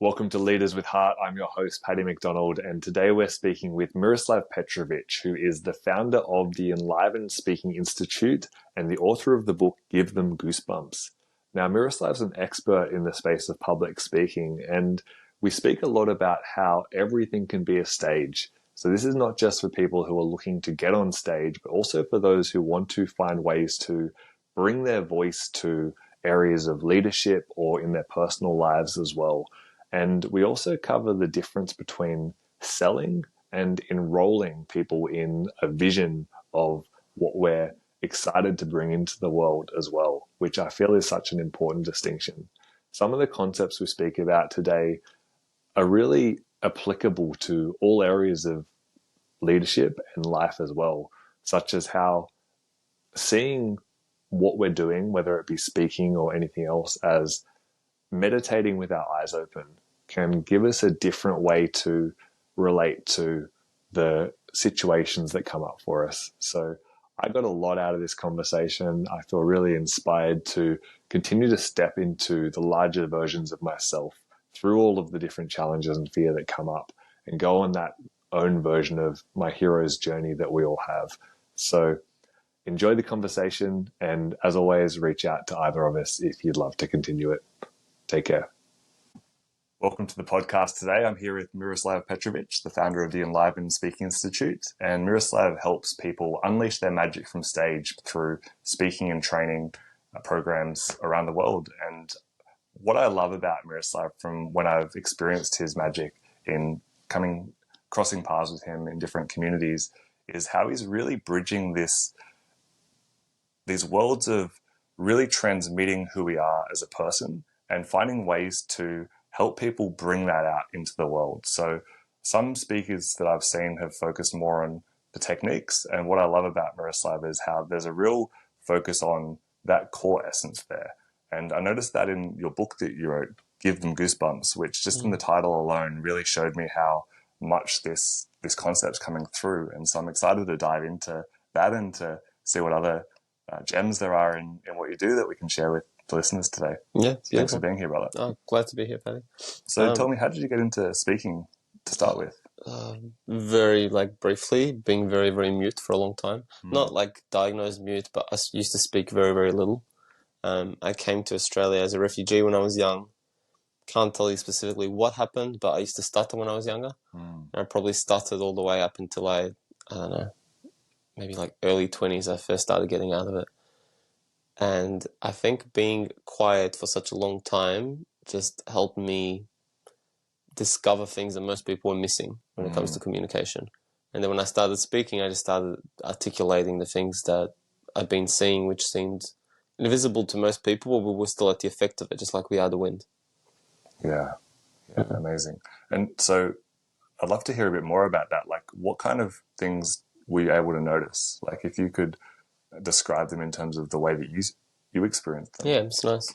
Welcome to Leaders with Heart. I'm your host, Paddy McDonald, and today we're speaking with Miroslav Petrovic, who is the founder of the Enlivened Speaking Institute and the author of the book, Give Them Goosebumps. Now, Miroslav's an expert in the space of public speaking, and we speak a lot about how everything can be a stage. So this is not just for people who are looking to get on stage, but also for those who want to find ways to bring their voice to areas of leadership or in their personal lives as well. And we also cover the difference between selling and enrolling people in a vision of what we're excited to bring into the world as well, which I feel is such an important distinction. Some of the concepts we speak about today are really applicable to all areas of leadership and life as well, such as how seeing what we're doing, whether it be speaking or anything else, as meditating with our eyes open can give us a different way to relate to the situations that come up for us. So I got a lot out of this conversation. I feel really inspired to continue to step into the larger versions of myself through all of the different challenges and fear that come up and go on that own version of my hero's journey that we all have. So enjoy the conversation, and as always, reach out to either of us if you'd love to continue it. Take care. Welcome to the podcast today. I'm here with Miroslav Petrovic, the founder of the Enlivened Speaking Institute, and Miroslav helps people unleash their magic from stage through speaking and training programs around the world. And what I love about Miroslav from when I've experienced his magic in crossing paths with him in different communities is how he's really bridging these worlds of really transmitting who we are as a person and finding ways to help people bring that out into the world. So some speakers that I've seen have focused more on the techniques. And what I love about Miroslav is how there's a real focus on that core essence there. And I noticed that in your book that you wrote, Give Them Goosebumps, which just in the title alone really showed me how much this concept's coming through. And so I'm excited to dive into that and to see what other gems there are in what you do that we can share with the listeners today. Yeah, thanks for being here, brother. Oh, glad to be here, Paddy. So tell me, how did you get into speaking to start with? Very briefly, being very, very mute for a long time. Not diagnosed mute, but I used to speak very, very little. I came to Australia as a refugee when I was young. Can't tell you specifically what happened, but I used to stutter when I was younger. I probably stuttered all the way up until I don't know, maybe early 20s. I first started getting out of it. And I think being quiet for such a long time just helped me discover things that most people are missing when it comes to communication. And then when I started speaking, I just started articulating the things that I've been seeing, which seemed invisible to most people, but we're still at the effect of it, just like we are the wind. Yeah, amazing. And so I'd love to hear a bit more about that. What kind of things were you able to notice? If you could describe them in terms of the way that you experienced them. Yeah, it's nice.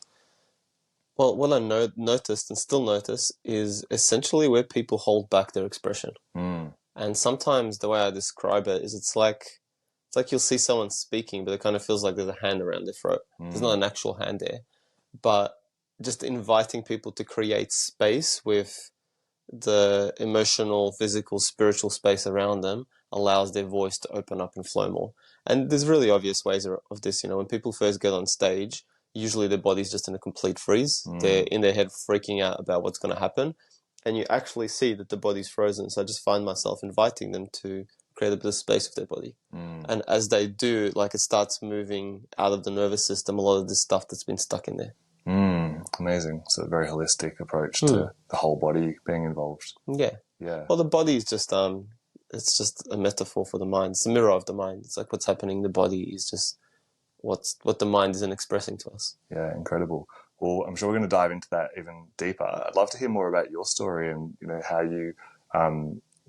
Well, what I noticed and still notice is essentially where people hold back their expression. And sometimes the way I describe it is it's like you'll see someone speaking, but it kind of feels like there's a hand around their throat. There's not an actual hand there. But just inviting people to create space with the emotional, physical, spiritual space around them allows their voice to open up and flow more. And there's really obvious ways of this. When people first get on stage, usually their body's just in a complete freeze. They're in their head freaking out about what's going to happen. And you actually see that the body's frozen. So I just find myself inviting them to create a bit of space with their body. And as they do, it starts moving out of the nervous system, a lot of this stuff that's been stuck in there. Amazing. So a very holistic approach to the whole body being involved. Yeah. Well, the body is just it's just a metaphor for the mind. It's a mirror of the mind. It's like what's happening in the body is just what the mind isn't expressing to us. Yeah, incredible. Well, I'm sure we're going to dive into that even deeper. I'd love to hear more about your story and how you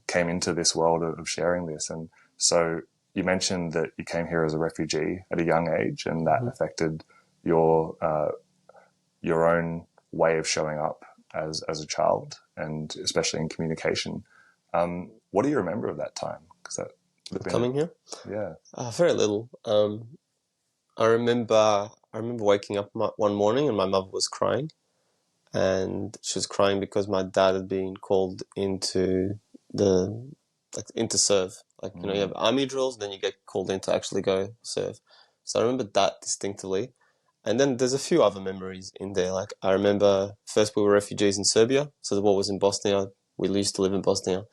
came into this world of sharing this. And so you mentioned that you came here as a refugee at a young age, and that affected your own way of showing up as a child, and especially in communication. What do you remember of that time? Coming here? Yeah. Very little. I remember waking up one morning and my mother was crying, and she was crying because my dad had been called into into serve. Like, you know, you have army drills, then you get called in to actually go serve. So I remember that distinctively. And then there's a few other memories in there. Like, I remember first we were refugees in Serbia. So the war was in Bosnia. We used to live in Bosnia.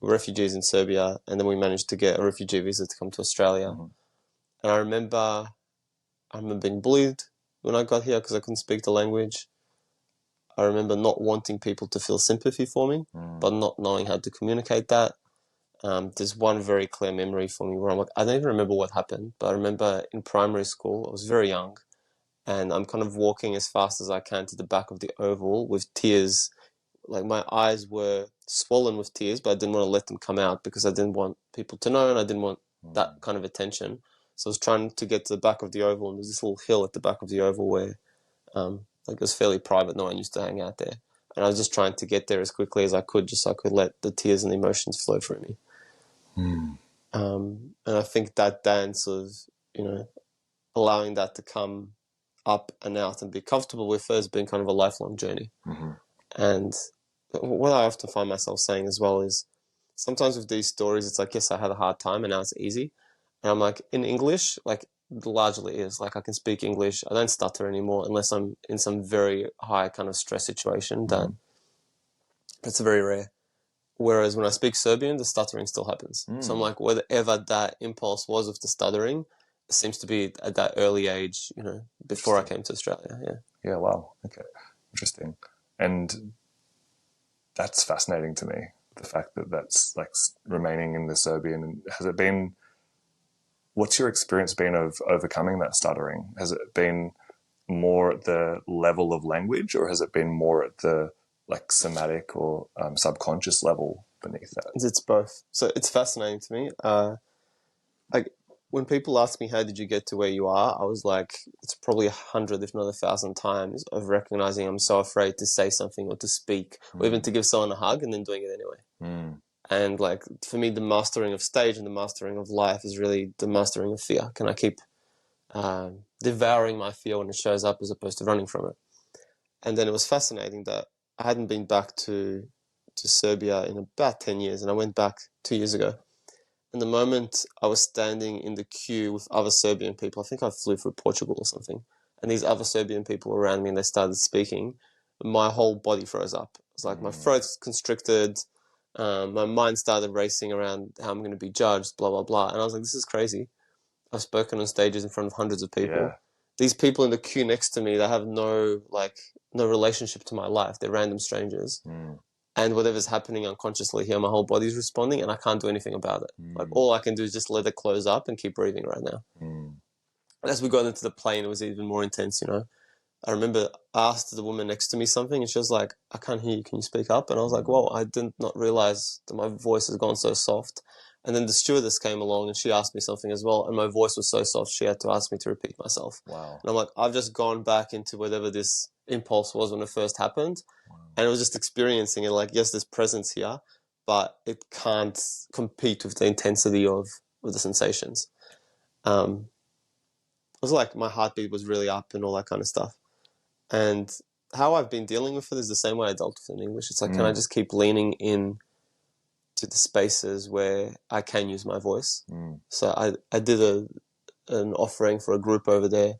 We were refugees in Serbia, and then we managed to get a refugee visa to come to Australia. And I remember being bullied when I got here because I couldn't speak the language. I remember not wanting people to feel sympathy for me, but not knowing how to communicate that. There's one very clear memory for me where I'm like, I don't even remember what happened, but I remember in primary school, I was very young, and I'm kind of walking as fast as I can to the back of the oval with tears. Like, my eyes were swollen with tears, but I didn't want to let them come out because I didn't want people to know, and I didn't want that kind of attention. So I was trying to get to the back of the oval, and there's this little hill at the back of the oval where like, it was fairly private. No one used to hang out there. And I was just trying to get there as quickly as I could, just so I could let the tears and the emotions flow through me. And I think that dance of, you know, allowing that to come up and out and be comfortable with it has been kind of a lifelong journey. And what I often find myself saying as well is sometimes with these stories, it's like, yes, I had a hard time and now it's easy. And I'm like, in English, like, largely is like, I can speak English. I don't stutter anymore unless I'm in some very high kind of stress situation. That's very rare. Whereas when I speak Serbian, the stuttering still happens. So I'm like, whatever that impulse was of the stuttering, it seems to be at that early age, you know, before I came to Australia. Yeah, wow. Okay. Interesting. And that's fascinating to me, the fact that that's like remaining in the Serbian. Has it been, what's your experience been of overcoming that stuttering? Has it been more at the level of language, or has it been more at the like somatic or subconscious level beneath that? It's both. So it's fascinating to me. Like, when people ask me, how did you get to where you are? I was like, it's probably 100, if not 1,000 times of recognizing I'm so afraid to say something or to speak or even to give someone a hug and then doing it anyway. And like, for me, the mastering of stage and the mastering of life is really the mastering of fear. Can I keep devouring my fear when it shows up as opposed to running from it? And then it was fascinating that I hadn't been back to Serbia in about 10 years, and I went back 2 years ago. And the moment I was standing in the queue with other Serbian people, I think I flew through Portugal or something, and these other Serbian people were around me and they started speaking, my whole body froze up. It's like my throat's constricted, my mind started racing around how I'm going to be judged, blah, blah, blah. And I was like, this is crazy. I've spoken on stages in front of hundreds of people. Yeah. These people in the queue next to me, they have no relationship to my life. They're random strangers. And whatever's happening unconsciously here, my whole body's responding and I can't do anything about it. Like, all I can do is just let it close up and keep breathing right now. As we got into the plane, it was even more intense, you know. I remember I asked the woman next to me something and she was like, I can't hear you, can you speak up? And I was like, well, I did not realize that my voice has gone so soft. And then the stewardess came along and she asked me something as well, and my voice was so soft she had to ask me to repeat myself. Wow. And I'm like, I've just gone back into whatever this impulse was when it first happened. And it was just experiencing it like, yes, there's presence here, but it can't compete with the intensity of the sensations. It was like my heartbeat was really up and all that kind of stuff. And how I've been dealing with it is the same way I dealt with it in English. It's like, can I just keep leaning in to the spaces where I can use my voice? So I did an offering for a group over there,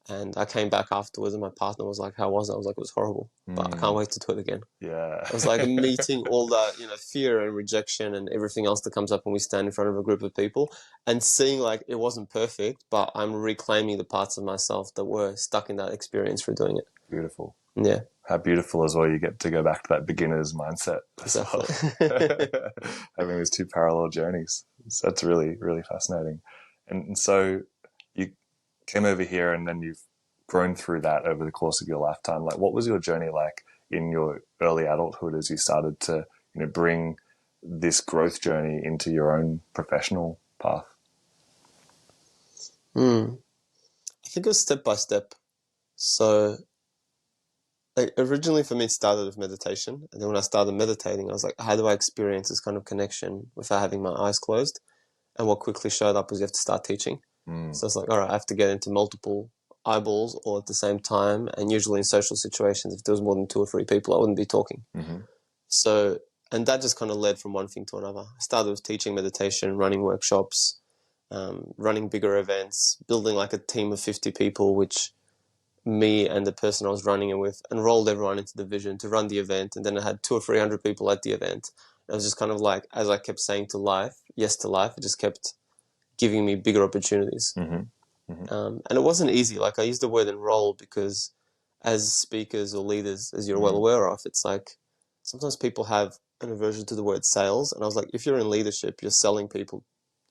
and I came back afterwards and my partner was like, how was it? I was like, it was horrible, but I can't wait to do it again. Yeah. It was like meeting all that, you know, fear and rejection and everything else that comes up when we stand in front of a group of people, and seeing like it wasn't perfect, but I'm reclaiming the parts of myself that were stuck in that experience for doing it. Beautiful. Yeah. How beautiful as well you get to go back to that beginner's mindset as Exactly. well. Having these two parallel journeys. So that's really, really fascinating. And so you came over here and then you've grown through that over the course of your lifetime. Like, what was your journey like in your early adulthood as you started to, you know, bring this growth journey into your own professional path? I think it was step by step. So like, originally for me it started with meditation, and then when I started meditating I was like, how do I experience this kind of connection without having my eyes closed? And what quickly showed up was you have to start teaching. So it's like, all right, I have to get into multiple eyeballs all at the same time. And usually in social situations, if there was more than 2 or 3 people, I wouldn't be talking. So, and that just kind of led from one thing to another. I started with teaching meditation, running workshops, running bigger events, building like a team of 50 people, which me and the person I was running it with enrolled everyone into the vision to run the event. And then I had 200 or 300 people at the event. It was just kind of like, as I kept saying to life, yes to life, it just kept giving me bigger opportunities. And it wasn't easy. Like, I use the word enroll because as speakers or leaders, as you're well aware of, it's like sometimes people have an aversion to the word sales. And I was like, if you're in leadership, you're selling people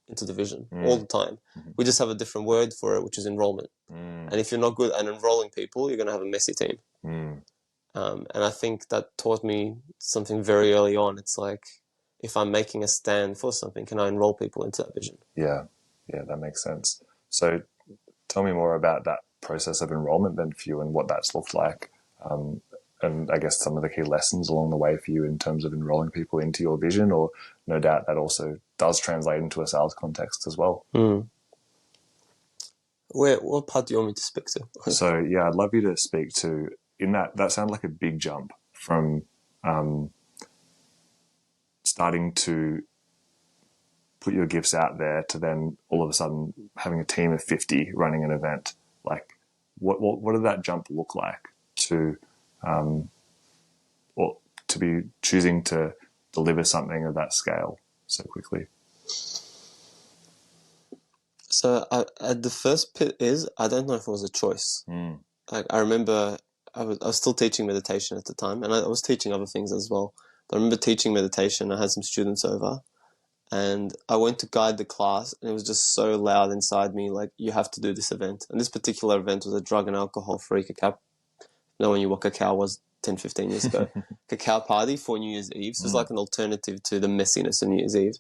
into the vision all the time. We just have a different word for it, which is enrollment. And if you're not good at enrolling people, you're going to have a messy team. And I think that taught me something very early on. It's like, if I'm making a stand for something, can I enroll people into that vision? Yeah, that makes sense. So tell me more about that process of enrollment then for you and what that's looked like. And I guess some of the key lessons along the way for you in terms of enrolling people into your vision, or no doubt that also does translate into a sales context as well. What part do you want me to speak to? So yeah, I'd love you to speak to, in that sounded like a big jump from starting to put your gifts out there to then all of a sudden having a team of 50 running an event. Like, what did that jump look like to, or to be choosing to deliver something of that scale so quickly? So at the first bit is, I don't know if it was a choice. Like, I remember I was still teaching meditation at the time, and I was teaching other things as well. But I remember teaching meditation. I had some students over, and I went to guide the class, and it was just so loud inside me, like, you have to do this event. And this particular event was a drug and alcohol-free cacao. You know when you what cacao was 10, 15 years ago? Cacao party for New Year's Eve. So it was like an alternative to the messiness of New Year's Eve.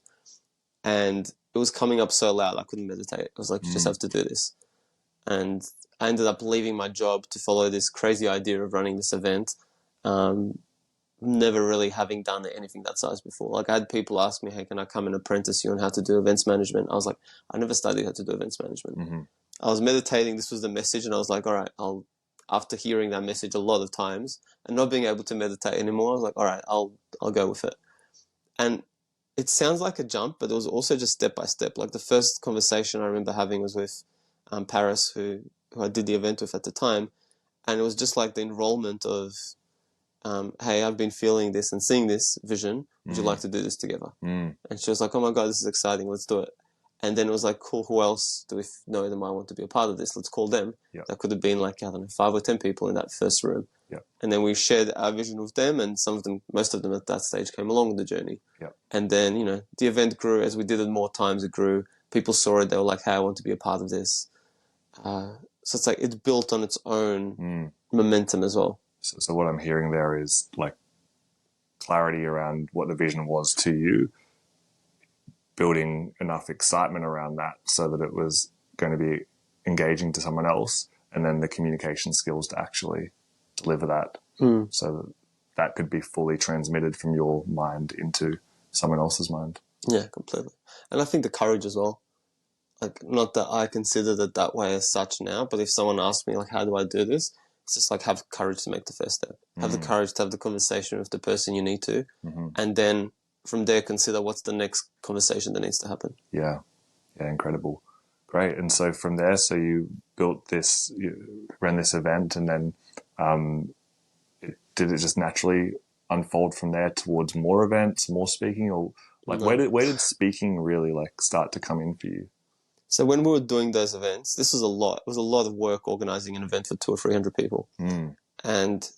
And it was coming up so loud, I couldn't meditate. I was like, you just have to do this. And I ended up leaving my job to follow this crazy idea of running this event. Never really having done anything that size before. Like, I had people ask me, hey, can I come and apprentice you on how to do events management? I was like, I never studied how to do events management. I was meditating, this was the message, and I was like, all right, after hearing that message a lot of times and not being able to meditate anymore, I was like, all right, I'll go with it. And it sounds like a jump, but it was also just step by step. Like, the first conversation I remember having was with Paris, who I did the event with at the time. And it was just like the enrollment of, hey, I've been feeling this and seeing this vision. Would you like to do this together? And she was like, oh my God, this is exciting. Let's do it. And then it was like, cool, who else do we know that might want to be a part of this? Let's call them. That could have been like, I don't know, 5 or 10 people in that first room. And then we shared our vision with them, and most of them at that stage came along with the journey. And then, the event grew. As we did it more times, it grew. People saw it. They were like, hey, I want to be a part of this. So it's like, it's built on its own momentum as well. So what I'm hearing there is like clarity around what the vision was to you, building enough excitement around that so that it was going to be engaging to someone else, and then the communication skills to actually deliver that so that could be fully transmitted from your mind into someone else's mind. Yeah, completely. And I think the courage as well. Like, not that I consider it that way as such now, but if someone asks me, like, how do I do this? It's just like, have courage to make the first step. Have the courage to have the conversation with the person you need to. And then from there, consider what's the next conversation that needs to happen. Yeah, incredible. Great. And so from there, so you built this, you ran this event, and then did it just naturally unfold from there towards more events, more speaking, or like where did speaking really like start to come in for you? So when we were doing those events, this was a lot. It was a lot of work organizing an event for 200 or 300 people. And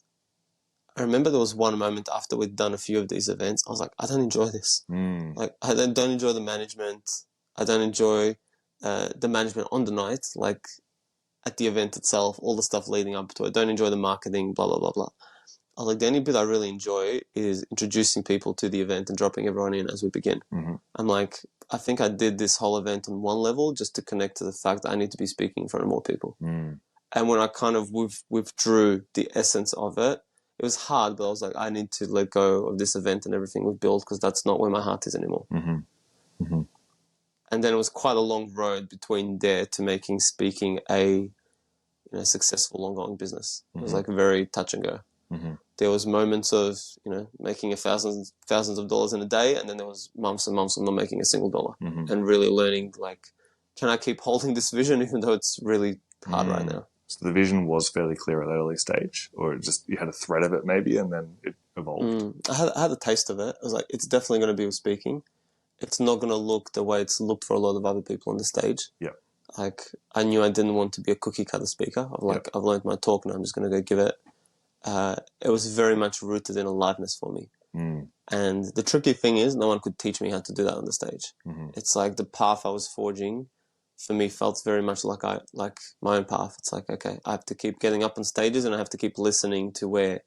I remember there was one moment after we'd done a few of these events, I was like, I don't enjoy this. Like, I don't enjoy the management. I don't enjoy the management on the night, like at the event itself, all the stuff leading up to it. I don't enjoy the marketing, blah, blah, blah, blah. I was like, the only bit I really enjoy is introducing people to the event and dropping everyone in as we begin. I'm like, I think I did this whole event on one level just to connect to the fact that I need to be speaking in front of more people. And when I kind of withdrew the essence of it, it was hard, but I was like, I need to let go of this event and everything we've built, because that's not where my heart is anymore. And then it was quite a long road between there to making speaking a successful ongoing business. It was like very touch and go. There was moments of making thousands of dollars in a day, and then there was months and months of not making a single dollar, and really learning like, can I keep holding this vision even though it's really hard right now? So the vision was fairly clear at that early stage, or just you had a thread of it maybe, and then it evolved. I had a taste of it. I was like, it's definitely going to be with speaking. It's not going to look the way it's looked for a lot of other people on the stage. Yeah. Like, I knew I didn't want to be a cookie cutter speaker. I've learned my talk now. I'm just going to go give it. It was very much rooted in aliveness for me. And the tricky thing is, no one could teach me how to do that on the stage. It's like the path I was forging for me felt very much like my own path. It's like, okay, I have to keep getting up on stages, and I have to keep listening to where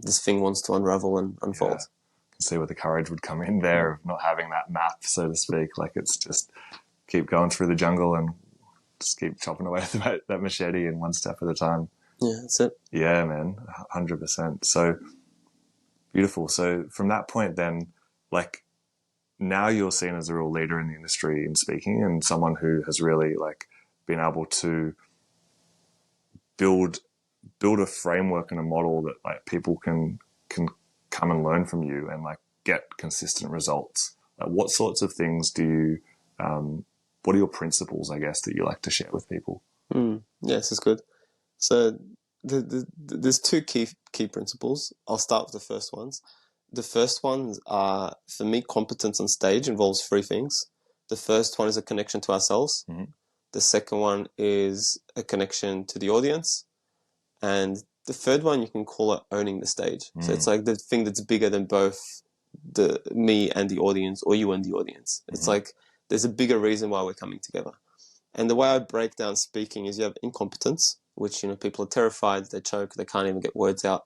this thing wants to unravel and unfold. Yeah. You can see where the courage would come in there of not having that map, so to speak. Like, it's just keep going through the jungle and just keep chopping away at that machete in one step at a time. Yeah, that's it. Yeah, man, 100%. So beautiful. So from that point then, like, now you're seen as a real leader in the industry in speaking, and someone who has really like been able to build a framework and a model that like people can come and learn from you and like get consistent results. Like, what sorts of things do you what are your principles, I guess, that you like to share with people? Yes, it's good. So there's two key principles. I'll start with the first ones. The first ones are, for me, competence on stage involves three things. The first one is a connection to ourselves. The second one is a connection to the audience. And the third one, you can call it owning the stage. So it's like the thing that's bigger than both me and the audience, or you and the audience. It's like there's a bigger reason why we're coming together. And the way I break down speaking is you have incompetence, which, people are terrified, they choke, they can't even get words out.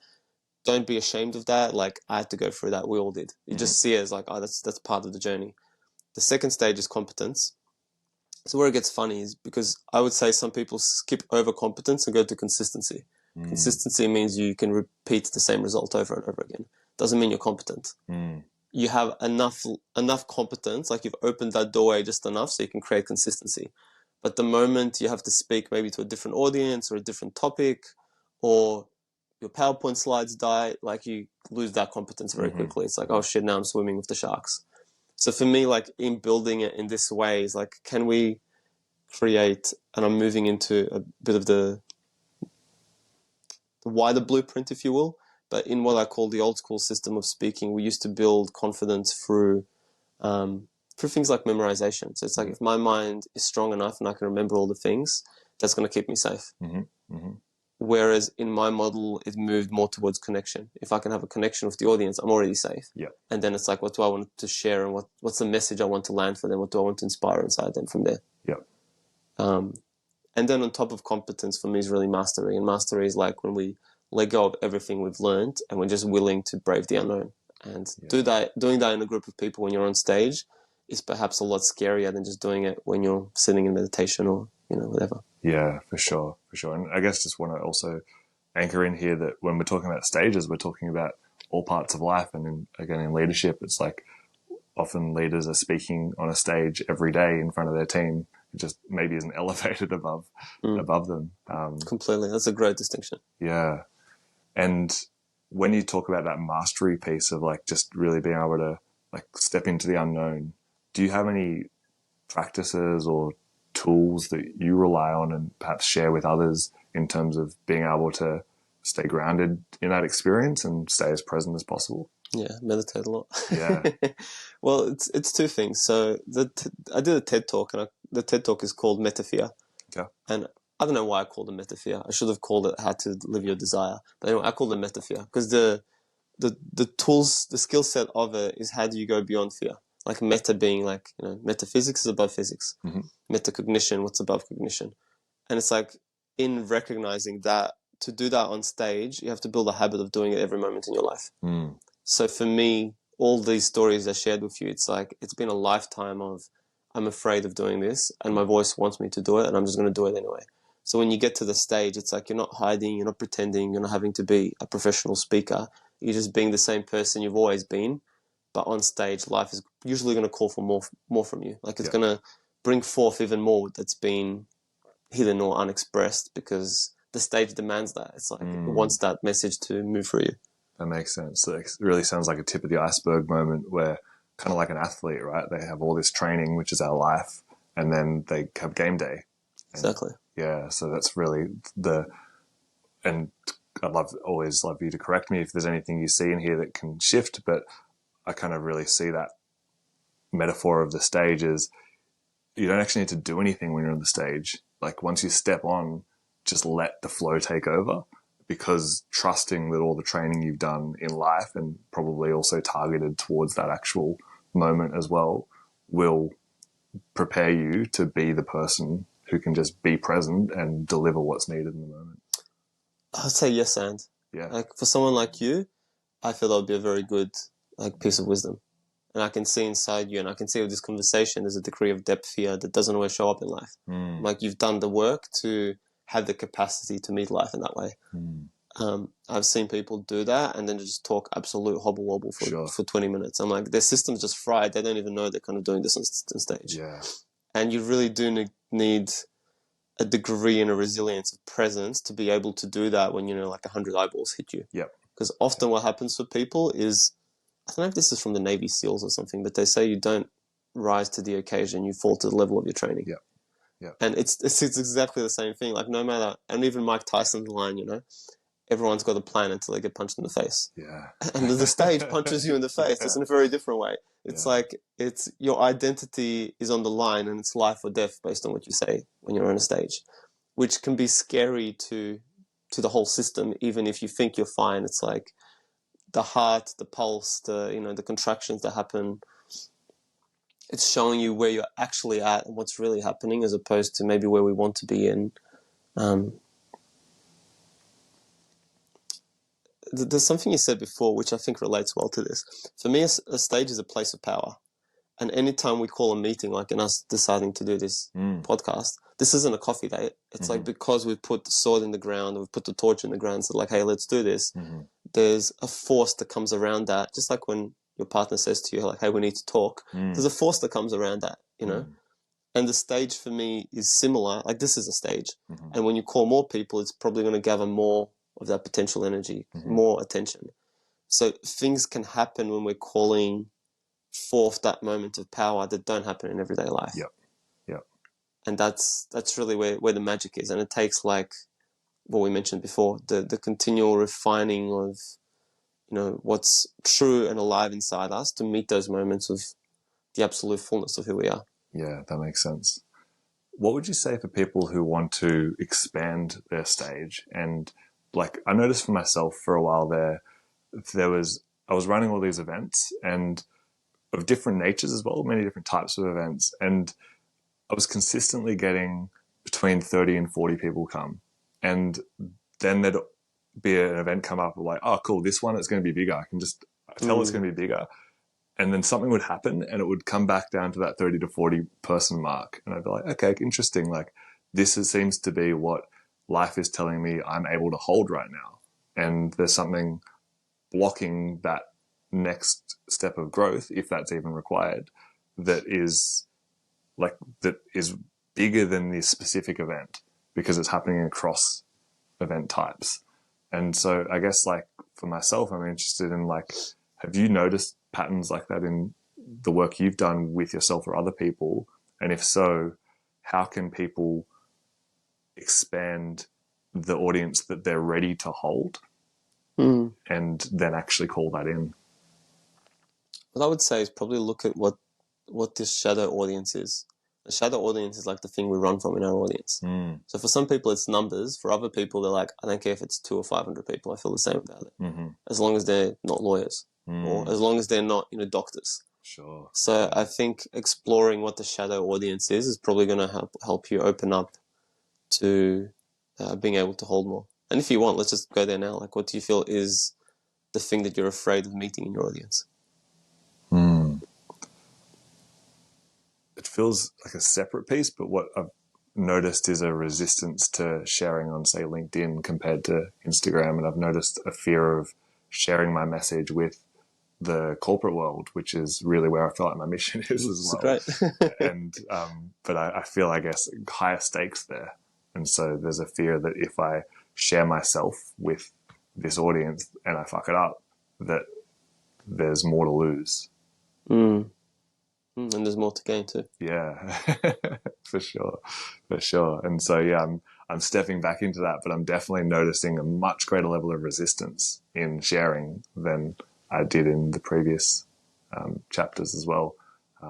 Don't be ashamed of that. Like, I had to go through that. We all did. You just see it as like, oh, that's part of the journey. The second stage is competence. So where it gets funny is because I would say some people skip over competence and go to consistency. Consistency means you can repeat the same result over and over again. Doesn't mean you're competent. You have enough competence, like you've opened that doorway just enough so you can create consistency. But the moment you have to speak maybe to a different audience or a different topic, or your PowerPoint slides die, like, you lose that competence very quickly. It's like, oh shit, now I'm swimming with the sharks. So for me, like, in building it in this way is like, can we create, and I'm moving into a bit of the wider blueprint, if you will, but in what I call the old school system of speaking, we used to build confidence through things like memorization. So it's like, if my mind is strong enough and I can remember all the things, that's going to keep me safe. Whereas in my model, it moved more towards connection. If I can have a connection with the audience, I'm already safe. Yeah. And then it's like, what do I want to share, and what's the message I want to land for them? What do I want to inspire inside them from there? Yeah. And then on top of competence, for me, is really mastery. And mastery is like when we let go of everything we've learned and we're just willing to brave the unknown. And doing that in a group of people when you're on stage is perhaps a lot scarier than just doing it when you're sitting in meditation or, whatever. Yeah, for sure. And I guess just want to also anchor in here that when we're talking about stages, we're talking about all parts of life. And in leadership, it's like often leaders are speaking on a stage every day in front of their team. It just maybe isn't elevated above them. Completely. That's a great distinction. Yeah. And when you talk about that mastery piece of like just really being able to like step into the unknown, do you have any practices or tools that you rely on and perhaps share with others in terms of being able to stay grounded in that experience and stay as present as possible? Yeah, meditate a lot. Yeah. Well, it's two things. So I did a TED talk, and the TED talk is called Metaphere. Okay. And I don't know why I called it Metaphere. I should have called it How to Live Your Desire. But anyway, I called it Metaphere because the tools, the skill set of it is, how do you go beyond fear? Like meta being like, metaphysics is above physics. Metacognition, what's above cognition? And it's like, in recognizing that, to do that on stage, you have to build a habit of doing it every moment in your life. So for me, all these stories I shared with you, it's like, it's been a lifetime of, I'm afraid of doing this and my voice wants me to do it and I'm just going to do it anyway. So when you get to the stage, it's like, you're not hiding, you're not pretending, you're not having to be a professional speaker. You're just being the same person you've always been. But on stage, life is usually going to call for more from you. Like, it's going to bring forth even more that's been hidden or unexpressed because the stage demands that. It's like it wants that message to move through you. That makes sense. So it really sounds like a tip of the iceberg moment where, kind of like an athlete, right? They have all this training, which is our life, and then they have game day. Exactly. Yeah, so that's really and I'd always love you to correct me if there's anything you see in here that can shift, but I kind of really see that metaphor of the stage as you don't actually need to do anything when you're on the stage. Like once you step on, just let the flow take over, because trusting that all the training you've done in life, and probably also targeted towards that actual moment as well, will prepare you to be the person who can just be present and deliver what's needed in the moment. I'd say yes, and Yeah. like for someone like you, I feel that would be a very good piece of wisdom. And I can see inside you, and I can see with this conversation, there's a degree of depth here that doesn't always show up in life. Like you've done the work to have the capacity to meet life in that way. I've seen people do that and then just talk absolute hobble wobble for 20 minutes. I'm like, their system's just fried. They don't even know they're kind of doing this on stage. Yeah. And you really do need a degree and a resilience of presence to be able to do that when, 100 eyeballs hit you. Yep. Because often what happens for people is, I don't know if this is from the Navy SEALs or something, but they say you don't rise to the occasion, you fall to the level of your training. Yep. Yep. And it's exactly the same thing. Like no matter, and even Mike Tyson's line, everyone's got a plan until they get punched in the face. Yeah. And the stage punches you in the face, just in a very different way. It's like it's your identity is on the line, and it's life or death based on what you say when you're on a stage, which can be scary to the whole system. Even if you think you're fine, it's like the heart, the pulse, the contractions that happen. It's showing you where you're actually at and what's really happening, as opposed to maybe where we want to be in. There's something you said before, which I think relates well to this. For me, a stage is a place of power. And anytime we call a meeting, like in us deciding to do this podcast, this isn't a coffee date. It's like because we've put the sword in the ground, we've put the torch in the ground, so like, hey, let's do this. There's a force that comes around that, just like when your partner says to you, like, hey, we need to talk. There's a force that comes around that, And the stage for me is similar. Like this is a stage. And when you call more people, it's probably going to gather more of that potential energy, more attention. So things can happen when we're calling forth that moment of power that don't happen in everyday life. Yep. And that's really where the magic is. And it takes, like what we mentioned before, the continual refining of, what's true and alive inside us to meet those moments of the absolute fullness of who we are. Yeah, that makes sense. What would you say for people who want to expand their stage? And like, I noticed for myself for a while I was running all these events, and of different natures as well, many different types of events. And I was consistently getting between 30 and 40 people come. And then there'd be an event come up like, oh, cool, this one is going to be bigger. I can just tell it's going to be bigger. And then something would happen and it would come back down to that 30 to 40 person mark. And I'd be like, okay, interesting. Like seems to be what life is telling me I'm able to hold right now. And there's something blocking that next step of growth, if that's even required, that is bigger than this specific event because it's happening across event types. And so I guess like for myself, I'm interested in like, have you noticed patterns like that in the work you've done with yourself or other people? And if so, how can people expand the audience that they're ready to hold and then actually call that in? What I would say is probably look at what this shadow audience is. The shadow audience is like the thing we run from in our audience. So for some people it's numbers. For other people they're like, I don't care if it's 200 or 500 people. I feel the same about it. As long as they're not lawyers or as long as they're not doctors. Sure. So I think exploring what the shadow audience is probably going to help you open up to being able to hold more. And if you want, let's just go there now. Like, what do you feel is the thing that you're afraid of meeting in your audience? It feels like a separate piece, but what I've noticed is a resistance to sharing on, say, LinkedIn compared to Instagram. And I've noticed a fear of sharing my message with the corporate world, which is really where I feel like my mission is as well. Great. And but I feel, I guess, higher stakes there. And so there's a fear that if I share myself with this audience and I fuck it up, that there's more to lose. And there's more to gain too. Yeah, for sure, for sure. And so, yeah, I'm stepping back into that, but I'm definitely noticing a much greater level of resistance in sharing than I did in the previous chapters as well.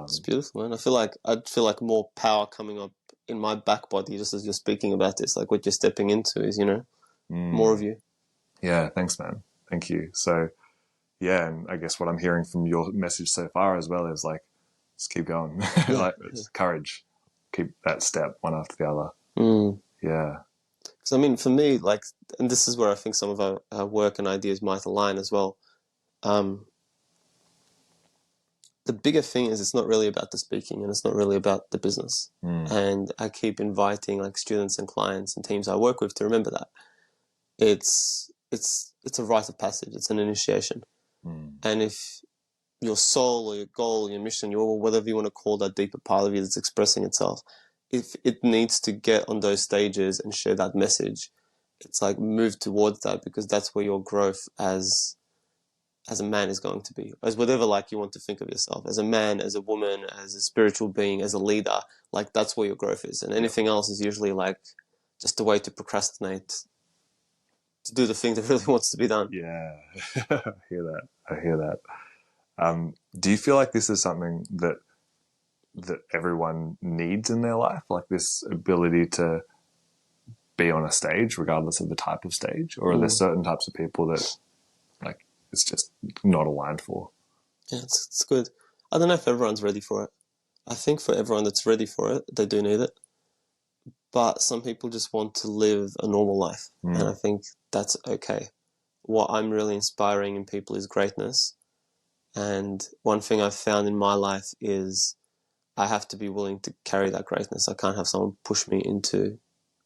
It's beautiful, man. I'd feel like more power coming up in my back body just as you're speaking about this. Like what you're stepping into is, more of you. Yeah, thanks, man. Thank you. So, yeah, and I guess what I'm hearing from your message so far as well is like, just keep going. Like, it's courage. Keep that step one after the other. Yeah. Because I mean, for me, like, and this is where I think some of our work and ideas might align as well. The bigger thing is it's not really about the speaking and it's not really about the business. And I keep inviting like students and clients and teams I work with to remember that it's a rite of passage. It's an initiation. And if your soul or your goal, or your mission, your whatever you want to call that deeper part of you that's expressing itself, if it needs to get on those stages and share that message, it's like move towards that, because that's where your growth as a man is going to be, as whatever like you want to think of yourself, as a man, as a woman, as a spiritual being, as a leader. Like that's where your growth is, and anything else is usually like just a way to procrastinate, to do the thing that really wants to be done. Yeah. I hear that. Do you feel like this is something that everyone needs in their life, like this ability to be on a stage regardless of the type of stage, or are there certain types of people that like it's just not aligned for? Yeah, it's good. I don't know if everyone's ready for it. I think for everyone that's ready for it, they do need it. But some people just want to live a normal life, and I think that's okay. What I'm really inspiring in people is greatness. And one thing I've found in my life is I have to be willing to carry that greatness. I can't have someone push me into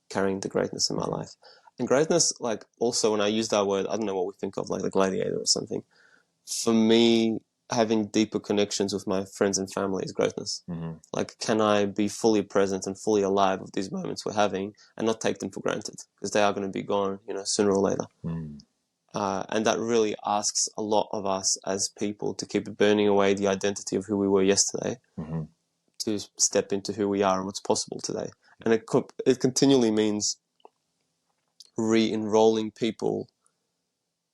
carrying the greatness in my life. And greatness, like also when I use that word, I don't know what we think of, like the gladiator or something. For me, having deeper connections with my friends and family is greatness. Like, can I be fully present and fully alive of these moments we're having and not take them for granted? Because they are going to be gone, sooner or later. And that really asks a lot of us as people to keep burning away the identity of who we were yesterday, to step into who we are and what's possible today. And it continually means re-enrolling people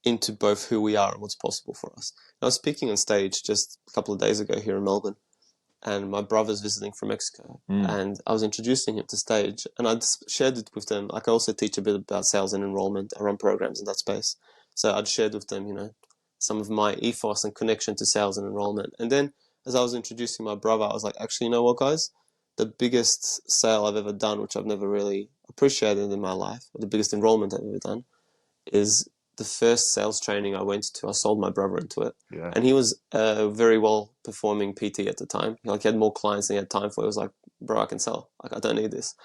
into both who we are and what's possible for us. I was speaking on stage just a couple of days ago here in Melbourne, and my brother's visiting from Mexico, and I was introducing him to stage, and I shared it with them. Like I also teach a bit about sales and enrollment. I run programs in that space. So I'd shared with them, some of my ethos and connection to sales and enrollment. And then as I was introducing my brother, I was like, actually, you know what, guys? The biggest sale I've ever done, which I've never really appreciated in my life, or the biggest enrollment I've ever done, is the first sales training I went to. I sold my brother into it. Yeah. And he was a very well performing PT at the time. He had more clients than he had time for. He was like, bro, I can sell. Like, I don't need this.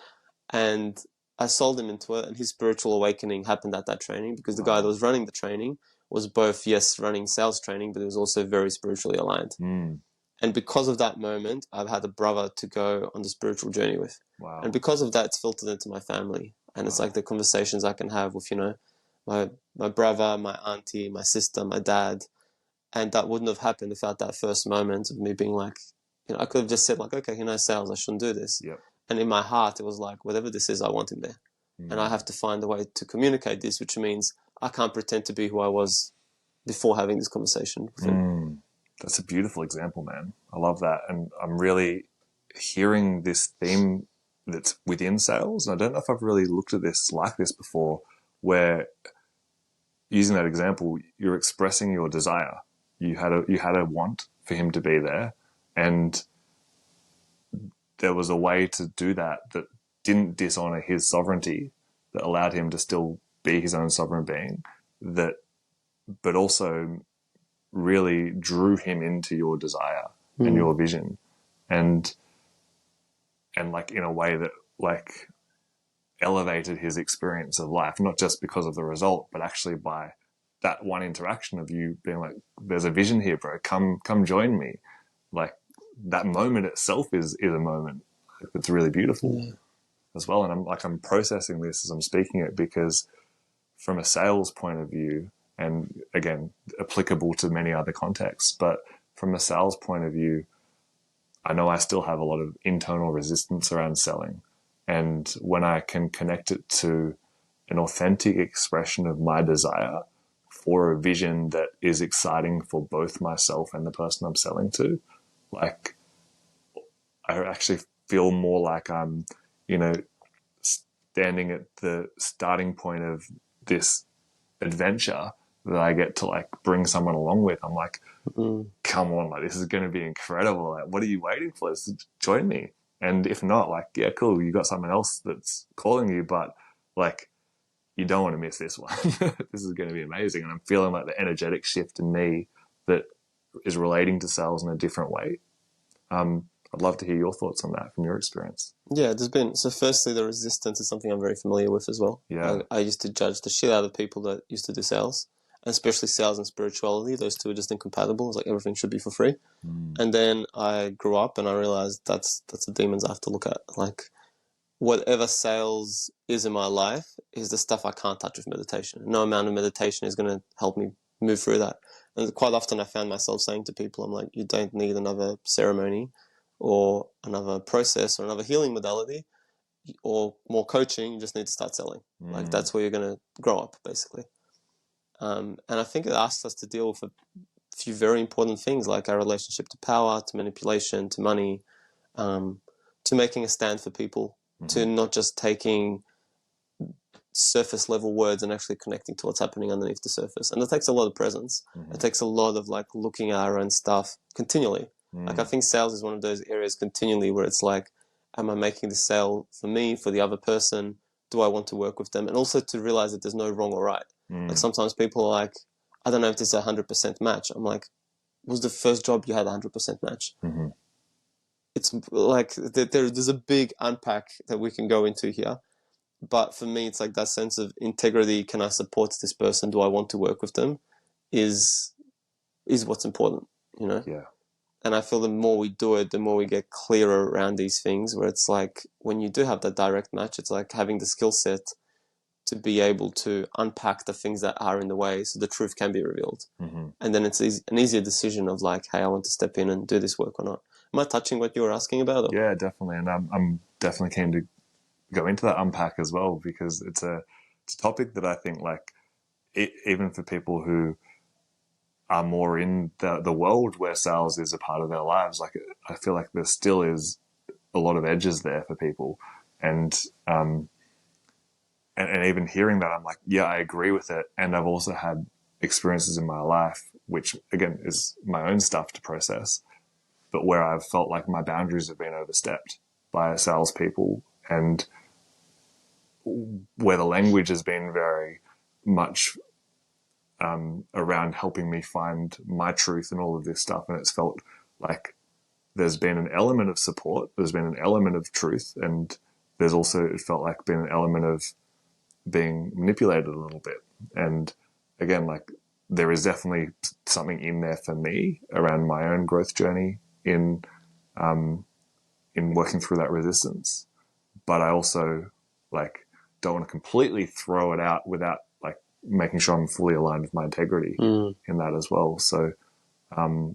And I sold him into it, and his spiritual awakening happened at that training, because the guy that was running the training was both, yes, running sales training, but he was also very spiritually aligned. And because of that moment, I've had a brother to go on the spiritual journey with. Wow. And because of that, it's filtered into my family. And it's like the conversations I can have with, my brother, my auntie, my sister, my dad. And that wouldn't have happened without that first moment of me being like, I could have just said like, okay, sales, I shouldn't do this. Yep. And in my heart, it was like, whatever this is, I want him there. And I have to find a way to communicate this, which means I can't pretend to be who I was before having this conversation with him. That's a beautiful example, man. I love that. And I'm really hearing this theme that's within sales. And I don't know if I've really looked at this like this before, where using that example, you're expressing your desire. You had a want for him to be there, and there was a way to do that didn't dishonor his sovereignty, that allowed him to still be his own sovereign being, but also really drew him into your desire and your vision, and like in a way that like elevated his experience of life, not just because of the result, but actually by that one interaction of you being like, there's a vision here, bro, come join me. Like that moment itself is a moment. It's really beautiful. as well. And I'm processing this as I'm speaking it, because from a sales point of view, and again, applicable to many other contexts, but from a sales point of view, I know I still have a lot of internal resistance around selling. And when I can connect it to an authentic expression of my desire for a vision that is exciting for both myself and the person I'm selling to, like, I actually feel more like I'm, standing at the starting point of this adventure that I get to like bring someone along with. I'm like, come on, like this is going to be incredible. Like, what are you waiting for? Just join me. And if not, like, yeah, cool, you got someone else that's calling you, but like, you don't want to miss this one. This is going to be amazing. And I'm feeling like the energetic shift in me that is relating to sales in a different way. I'd love to hear your thoughts on that from your experience. Yeah, there's been, so firstly, the resistance is something I'm very familiar with as well. Yeah. I used to judge the shit out of people that used to do sales, and especially sales and spirituality. Those two are just incompatible. It's like everything should be for free. And then I grew up and I realized that's the demons I have to look at. Like, whatever sales is in my life is the stuff I can't touch with meditation. No amount of meditation is going to help me move through that. And quite often I found myself saying to people, I'm like, you don't need another ceremony or another process or another healing modality or more coaching. You just need to start selling. Like, that's where you're going to grow up, basically. And I think it asks us to deal with a few very important things, like our relationship to power, to manipulation, to money, to making a stand for people, to not just taking surface level words and actually connecting to what's happening underneath the surface. And it takes a lot of presence. It takes a lot of like looking at our own stuff continually. Like, I think sales is one of those areas continually where it's like, am I making the sale for me, for the other person? Do I want to work with them? And also to realize that there's no wrong or right. Like, sometimes people are like, I don't know if this is a 100% match. I'm like, was the first job you had a 100% match? It's like there's a big unpack that we can go into here. But for me, it's like that sense of integrity. Can I support this person? Do I want to work with them? Is what's important, Yeah. And I feel the more we do it, the more we get clearer around these things, where it's like when you do have that direct match, it's like having the skill set to be able to unpack the things that are in the way so the truth can be revealed. And then it's an easier decision of like, hey, I want to step in and do this work or not. Am I touching what you were asking about? Or? Yeah, definitely. And I'm definitely keen to go into that unpack as well, because it's a topic that I think, like, even for people who are more in the world where sales is a part of their lives, like, I feel like there still is a lot of edges there for people. And even hearing that, I'm like, yeah, I agree with it. And I've also had experiences in my life, which again is my own stuff to process, but where I've felt like my boundaries have been overstepped by salespeople, and where the language has been very much around helping me find my truth and all of this stuff. And it's felt like there's been an element of support, there's been an element of truth, and there's also, it felt like, been an element of being manipulated a little bit. And again, like, there is definitely something in there for me around my own growth journey in working through that resistance. But I also, like, don't want to completely throw it out without like making sure I'm fully aligned with my integrity in that as well. So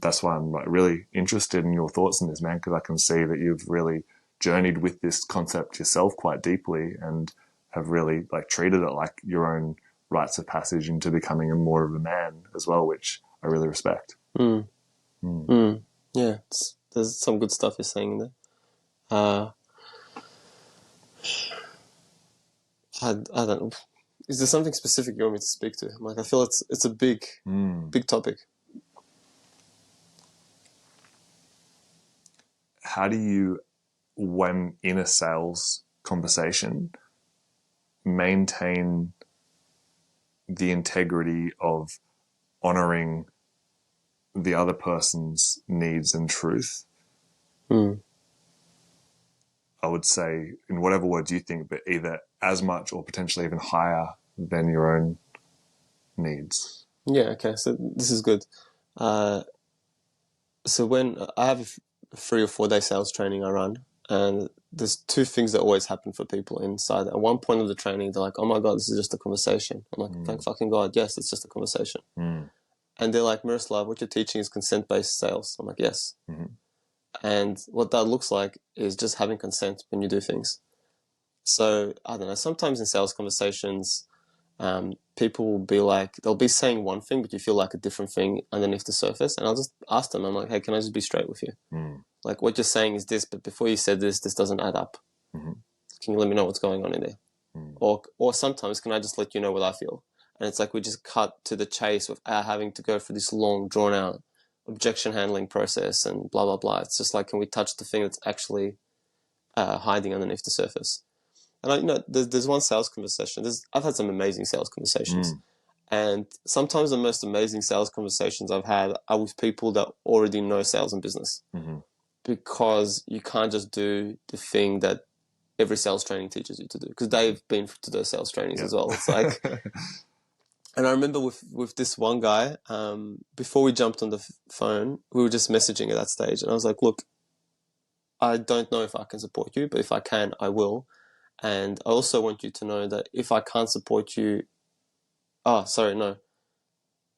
that's why I'm like really interested in your thoughts on this, man, because I can see that you've really journeyed with this concept yourself quite deeply and have really like treated it like your own rites of passage into becoming more of a man as well, which I really respect. Yeah, there's some good stuff you're saying there. I don't know. Is there something specific you want me to speak to? Like, I feel it's a big topic. How do you, when in a sales conversation, maintain the integrity of honoring the other person's needs and truth? I would say, in whatever words you think, but either as much or potentially even higher than your own needs. Yeah, okay, so this is good. So when I have a 3 or 4 day sales training I run, And there's two things that always happen for people inside. At one point of the training, they're like, "Oh my God, this is just a conversation." I'm like, "Thank fucking God, yes, it's just a conversation." And they're like, "Miroslav, what you're teaching is consent-based sales." I'm like, "Yes." And what that looks like is just having consent when you do things. So I don't know. Sometimes in sales conversations, people will be like, they'll be saying one thing, but you feel like a different thing underneath the surface. And I'll just ask them, I'm like, "Hey, can I just be straight with you? Like, what you're saying is this, but before you said this doesn't add up. Can you let me know what's going on in there?" Or sometimes, can I just let you know what I feel? And it's like we just cut to the chase without having to go through this long, drawn out objection handling process and blah, blah, blah. It's just like, can we touch the thing that's actually hiding underneath the surface? And there's one sales conversation. I've had some amazing sales conversations. And sometimes the most amazing sales conversations I've had are with people that already know sales and business. Because you can't just do the thing that every sales training teaches you to do, because they've been to those sales trainings as well. It's like, and I remember with this one guy, before we jumped on the phone, we were just messaging at that stage, and I was like, "Look, I don't know if I can support you, but if I can, I will. And I also want you to know that if I can't support you,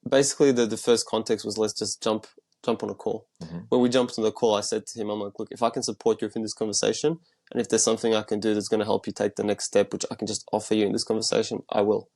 basically the first context was, let's just jump on a call." When we jumped on the call, I said to him, I'm like, "Look, if I can support you within this conversation, and if there's something I can do that's going to help you take the next step, which I can just offer you in this conversation, I will.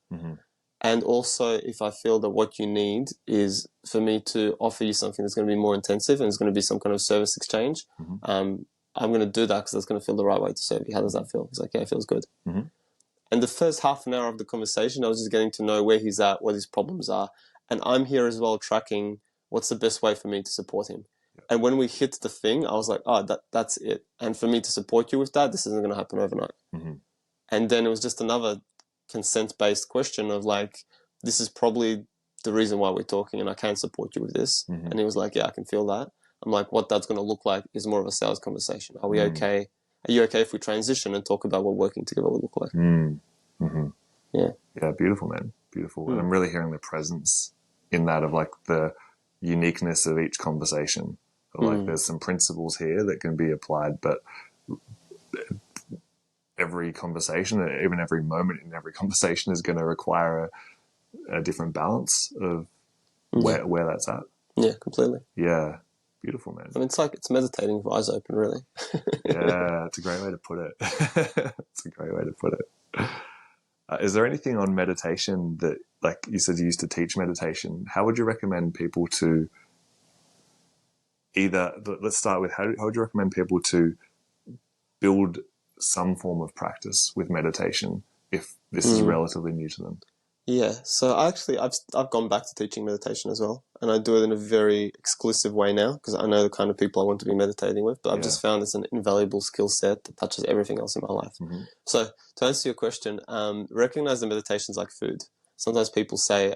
And also, if I feel that what you need is for me to offer you something that's going to be more intensive and it's going to be some kind of service exchange, I'm going to do that because that's going to feel the right way to serve you. How does that feel?" He's like, "Yeah, it feels good." And the first half an hour of the conversation, I was just getting to know where he's at, what his problems are. And I'm here as well tracking what's the best way for me to support him. And when we hit the thing, I was like, "Oh, that's it. And for me to support you with that, this isn't going to happen overnight." And then it was just another consent-based question of like, "This is probably the reason why we're talking, and I can support you with this." And he was like, "Yeah, I can feel that." I'm like, "What that's going to look like is more of a sales conversation. Are we okay? Are you okay if we transition and talk about what working together will look like?" Yeah, beautiful, man. Beautiful. And I'm really hearing the presence in that of like the uniqueness of each conversation. Like there's some principles here that can be applied, but every conversation, even every moment in every conversation, is going to require a different balance of where that's at. Yeah, completely. Yeah, beautiful, man. I mean, it's meditating with eyes open, really. Yeah, it's a great way to put it. It's a great way to put it. Is there anything on meditation that, like you said, you used to teach meditation? How would you recommend people to let's start with, how would you recommend people to build some form of practice with meditation if this is relatively new to them? Yeah, so I've gone back to teaching meditation as well, and I do it in a very exclusive way now because I know the kind of people I want to be meditating with. But I've just found it's an invaluable skill set that touches everything else in my life. So to answer your question, recognize the meditation's like food. Sometimes people say,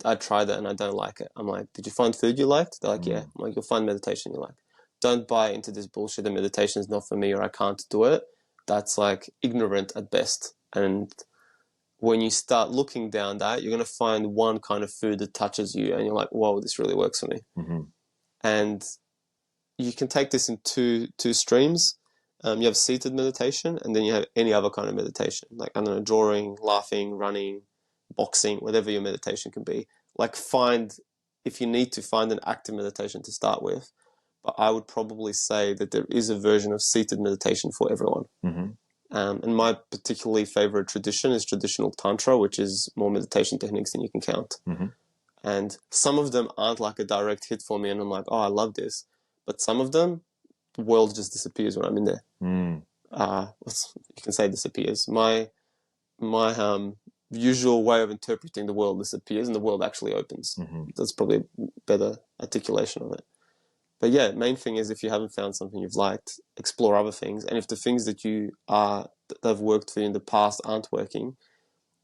I tried it and I don't like it." I'm like, "Did you find food you liked?" They're like, "Yeah." I'm like, "You'll find meditation you like." Don't buy into this bullshit that meditation is not for me or I can't do it. That's like ignorant at best. And when you start looking down that, you're going to find one kind of food that touches you and you're like, "Whoa, this really works for me." And you can take this in two streams. You have seated meditation, and then you have any other kind of meditation, like, I don't know, drawing, laughing, running, boxing, whatever your meditation can be. Like, if you need to, find an active meditation to start with. But I would probably say that there is a version of seated meditation for everyone. And my particularly favorite tradition is traditional tantra, which is more meditation techniques than you can count. And some of them aren't like a direct hit for me, and I'm like, "Oh, I love this." But some of them, the world just disappears when I'm in there. You can say disappears. My usual way of interpreting the world disappears, and the world actually opens. That's probably a better articulation of it. But yeah, main thing is, if you haven't found something you've liked, explore other things. And if the things that have worked for you in the past aren't working,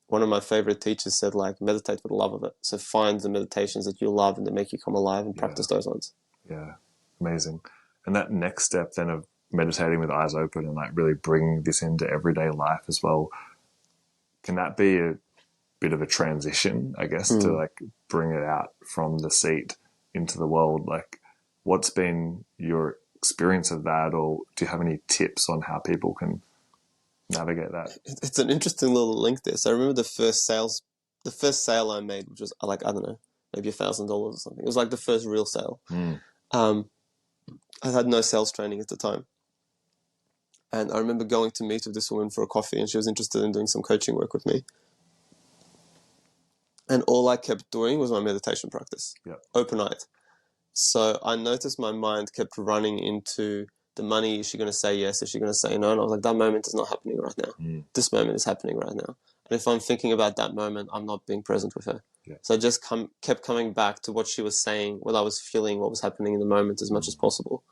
one of my favorite teachers said, like, meditate for the love of it. So find the meditations that you love and that make you come alive and practice those ones. Yeah, amazing. And that next step then of meditating with eyes open and like really bringing this into everyday life as well, can that be a bit of a transition, I guess, to like bring it out from the seat into the world? Like, what's been your experience of that, or do you have any tips on how people can navigate that? It's an interesting little link there. So I remember the first sale I made, which was like, I don't know, maybe $1,000 or something. It was like the first real sale. I had no sales training at the time. And I remember going to meet with this woman for a coffee, and she was interested in doing some coaching work with me. And all I kept doing was my meditation practice, open-eyed. So I noticed my mind kept running into the money. Is she going to say yes? Is she going to say no? And I was like, that moment is not happening right now. This moment is happening right now. And if I'm thinking about that moment, I'm not being present with her. So I just kept coming back to what she was saying, what I was feeling, what was happening in the moment as much as possible.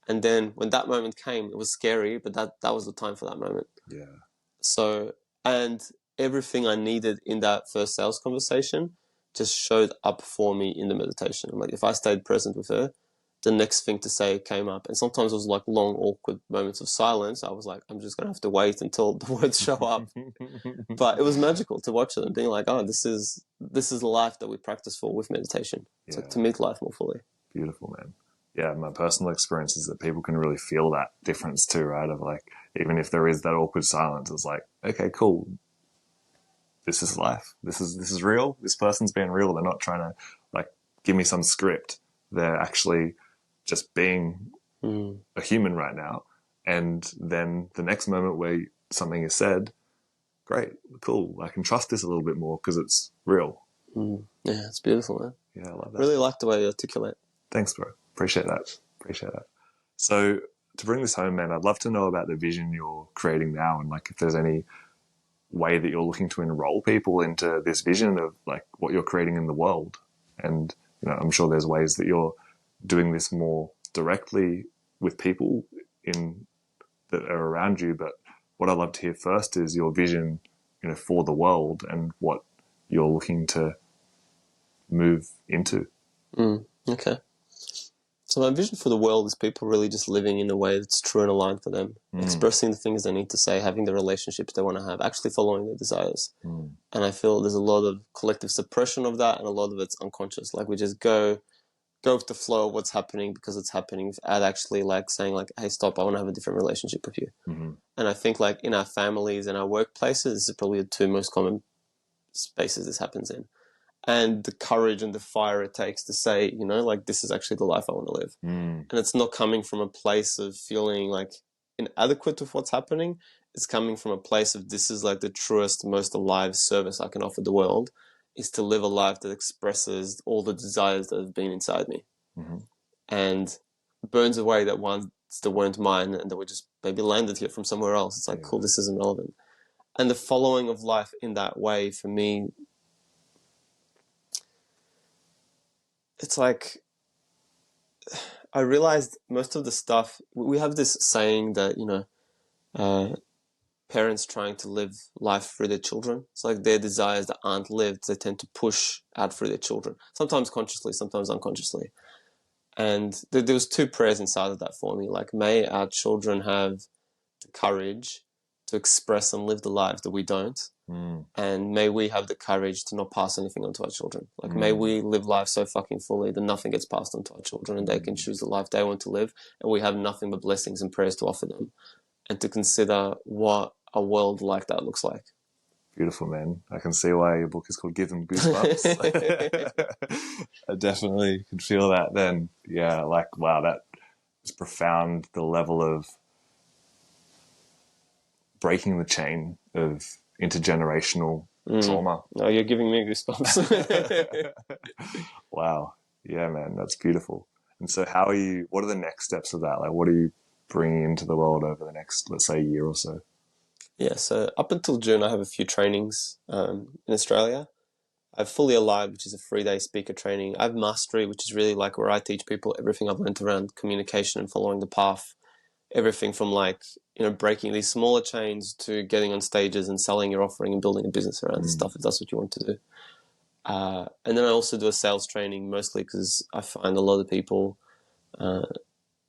And then when that moment came, it was scary, but that was the time for that moment. So, and everything I needed in that first sales conversation just showed up for me in the meditation. I'm like, if I stayed present with her, the next thing to say came up. And sometimes it was like long, awkward moments of silence. I was like, I'm just going to have to wait until the words show up. But it was magical to watch it and being like, oh, this is the life that we practice for with meditation. It's like to meet life more fully. Beautiful, man. Yeah, my personal experience is that people can really feel that difference too, right? Of like, even if there is that awkward silence, it's like, okay, cool. This is life. This is real. This person's being real. They're not trying to like give me some script. They're actually just being a human right now. And then the next moment where something is said, great, cool. I can trust this a little bit more because it's real. Yeah, it's beautiful, man. Yeah, I love that. Really like the way you articulate. Thanks, bro. Appreciate that. So to bring this home, man, I'd love to know about the vision you're creating now, and like if there's any way that you're looking to enroll people into this vision of like what you're creating in the world. And I'm sure there's ways that you're doing this more directly with people that are around you. But what I'd love to hear first is your vision, for the world and what you're looking to move into. Okay. So my vision for the world is people really just living in a way that's true and aligned for them, expressing the things they need to say, having the relationships they want to have, actually following their desires. And I feel there's a lot of collective suppression of that, and a lot of it's unconscious. Like we just go with the flow of what's happening because it's happening, without actually like saying like, hey, stop, I want to have a different relationship with you. And I think like in our families and our workplaces, this is probably the two most common spaces this happens in. And the courage and the fire it takes to say, like, this is actually the life I want to live. And it's not coming from a place of feeling like inadequate with what's happening. It's coming from a place of this is like the truest, most alive service I can offer the world, is to live a life that expresses all the desires that have been inside me and burns away that ones that weren't mine and that were just maybe landed here from somewhere else. It's like, cool, this isn't relevant. And the following of life in that way, for me, it's like, I realized most of the stuff, we have this saying that, parents trying to live life through their children. It's like their desires that aren't lived, they tend to push out through their children, sometimes consciously, sometimes unconsciously. And there was two prayers inside of that for me. Like, may our children have the courage to express and live the lives that we don't. And may we have the courage to not pass anything on to our children. Like, may we live life so fucking fully that nothing gets passed on to our children and they can choose the life they want to live, and we have nothing but blessings and prayers to offer them, and to consider what a world like that looks like. Beautiful, man. I can see why your book is called Give Them Goosebumps. I definitely can feel that then. Yeah, like, wow, that is profound, the level of breaking the chain of intergenerational trauma. Oh, you're giving me goosebumps. Wow. Yeah, man, that's beautiful. And so what are the next steps of that? Like, what are you bringing into the world over the next, let's say, year or so? Yeah, so up until June, I have a few trainings in Australia. I have Fully Alive, which is a 3-day speaker training. I have Mastery, which is really like where I teach people everything I've learned around communication and following the path. Everything from like, breaking these smaller chains to getting on stages and selling your offering and building a business around this stuff, if that's what you want to do. And then I also do a sales training, mostly because I find a lot of people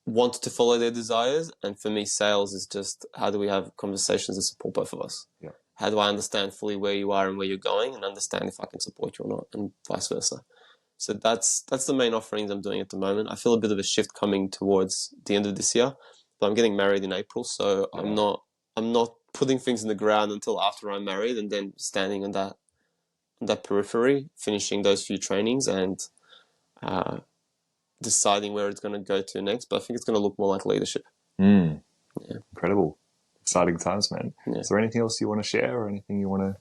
want to follow their desires. And for me, sales is just, how do we have conversations that support both of us? Yeah. How do I understand fully where you are and where you're going, and understand if I can support you or not, and vice versa. So that's the main offerings I'm doing at the moment. I feel a bit of a shift coming towards the end of this year, but I'm getting married in April, so I'm not putting things in the ground until after I'm married, and then standing on that periphery, finishing those few trainings and deciding where it's going to go to next. But I think it's going to look more like leadership. Yeah. Incredible. Exciting times, man. Yeah. Is there anything else you want to share or anything you want to...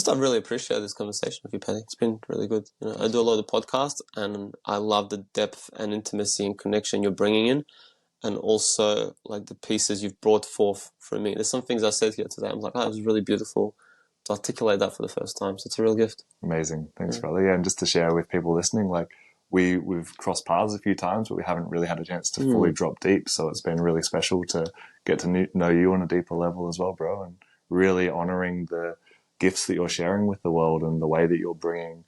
I really appreciate this conversation with you, Paddy. It's been really good. I do a lot of podcasts, and I love the depth and intimacy and connection you're bringing in, and also like the pieces you've brought forth for me. There's some things I said here today. I'm like, it was really beautiful to articulate that for the first time. So it's a real gift. Amazing. Thanks, brother. Yeah, and just to share with people listening, like we've crossed paths a few times, but we haven't really had a chance to fully drop deep. So it's been really special to get to know you on a deeper level as well, bro, and really honoring the gifts that you're sharing with the world and the way that you're bringing,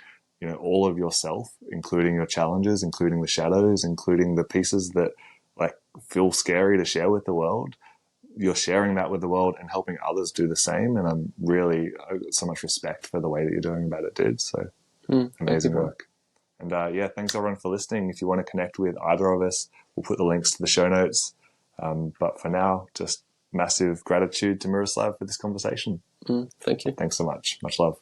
all of yourself, including your challenges, including the shadows, including the pieces that like feel scary to share with the world. You're sharing that with the world and helping others do the same. And I've got so much respect for the way that you're doing about it, dude. So amazing work. And thanks everyone for listening. If you want to connect with either of us, we'll put the links to the show notes. But for now, just massive gratitude to Miroslav for this conversation. Thank you. Thanks so much. Much love.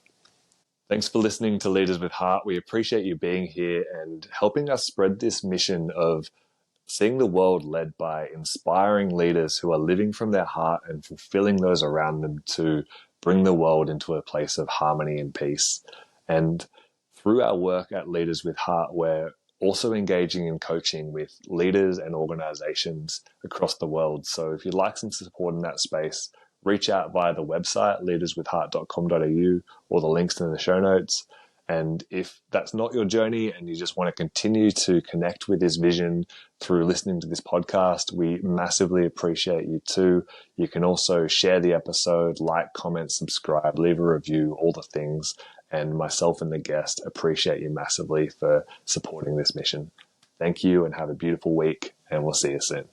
Thanks for listening to Leaders with Heart. We appreciate you being here and helping us spread this mission of seeing the world led by inspiring leaders who are living from their heart and fulfilling those around them to bring the world into a place of harmony and peace. And through our work at Leaders with Heart, we're also engaging in coaching with leaders and organizations across the world. So if you'd like some support in that space, reach out via the website, leaderswithheart.com.au, or the links in the show notes. And if that's not your journey and you just want to continue to connect with this vision through listening to this podcast, we massively appreciate you too. You can also share the episode, like, comment, subscribe, leave a review, all the things. And myself and the guest appreciate you massively for supporting this mission. Thank you and have a beautiful week, and we'll see you soon.